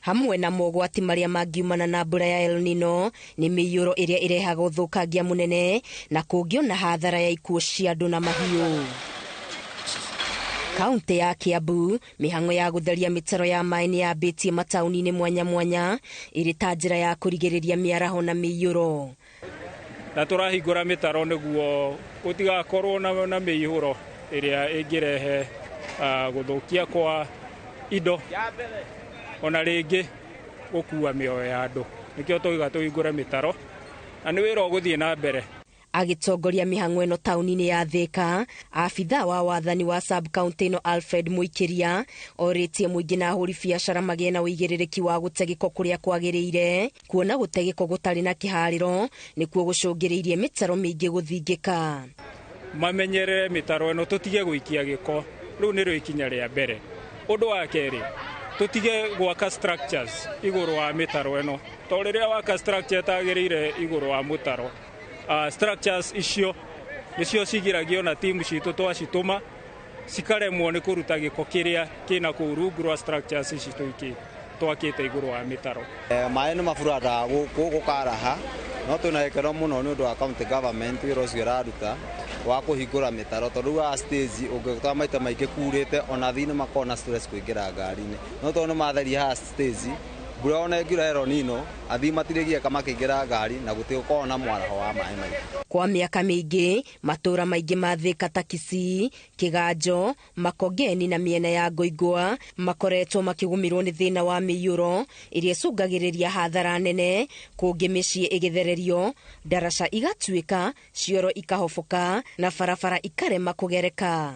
Hamwe na mogwati maria mangiumana na mbura ya El Nino ni mĩiyũro ĩrĩa irehaga ũthũkangia mũnene na kũngĩona hathara ya ikuũ cia andũ na mahiũ. Kaunti ya Kiambu, mĩhang'o ya gũtheria mĩtaro ya maĩ nĩ yambĩtie mataũni-inĩ mwanya mwanya ĩrĩ ta njĩra ya kũrigĩrĩria mĩaraho na mĩiyũro. Na tũrahingũra mĩtaro nĩguo gũtigakorwo na mĩiyũro ĩrĩa ĩngĩrehe gũthũkia kwa indo ona rĩngĩ gũkua mĩoyo ya andũ. Nĩkĩo tũiga tũhingũre mĩtaro na nĩ wĩra ũgũthiĩ na mbere. Agitongoria mĩhang'o ĩno taũni-inĩ ya Thika, abitha wa wathani wa sub-county ĩno Alfred Muikiria orĩtie mũingĩ na ahũri biacara magĩe na ũigĩrĩrĩki wa gũte gĩko kũrĩa kwagĩrĩire, kuona gũte gĩko gũtarĩ na kĩharĩro nĩkuo gũcũngĩrĩirie mĩtaro mĩingĩ gũthingĩka. Mamenyerere mĩtaro ĩno, tũtige gũikia gĩko, rĩu nĩrĩo ikinya rĩa mbere. Ũndũ wa kerĩ, tũtige gwaka structures igũrũ wa mĩtaro ĩno, to rĩrĩa waka structure ĩtagĩrĩire igũrũ wa mũtaro, structures icio nĩcio cigiragio na timu citũ twacitũma cikaremwo nĩ kũruta gĩko kĩrĩa kĩna kũu rungu rwa structures ici twakĩte igũrũ wa mĩtaro. Maĩ nĩ maburaga gũkaraha, no twĩna gĩkeno mũno nĩ ũndũ wa county government wĩra ũcio ĩraruta wa kũhingũra mĩtaro, tondũ wa stage ũngĩtoa maita maingĩ kurĩte ona thĩ nĩ makona stress kũingĩra ngari-inĩ, no tondũ nĩ matheria haha stage mbura ona ĩngiura El Nino athii matirĩgiaka makĩingĩra ngari na gũtigũkorwo na mwaraho wa maĩ maingĩ. Kwa mĩaka mĩingĩ matũra maingĩ ma Thika ta Kisii, Kĩganjo, Makongeni na mĩena ya Ngoingwa makoretwo makĩgũmĩrwo nĩ thĩna wa mĩiyũro ĩrĩa ĩcũngagĩrĩria hathara nene, kũngĩ mĩciĩ ĩgĩthererio, ndaraca igatuĩka, cioro ikahoboka na barabara ikarema kũgereka.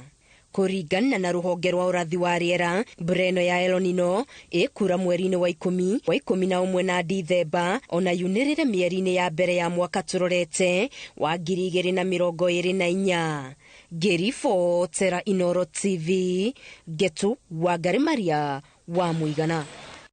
Kũringana na rũhonge rwa ũrathi wa rĩera, mbura ĩno ya El Nino ĩkura mweri-inĩ wa 11 na Dithemba, ona yunĩrĩre mĩeri-inĩ ya mbere ya mwaka tũrorete wa 2024. Ngĩribotera Inooro TV, Getu Wangari Maria wa Mũigana.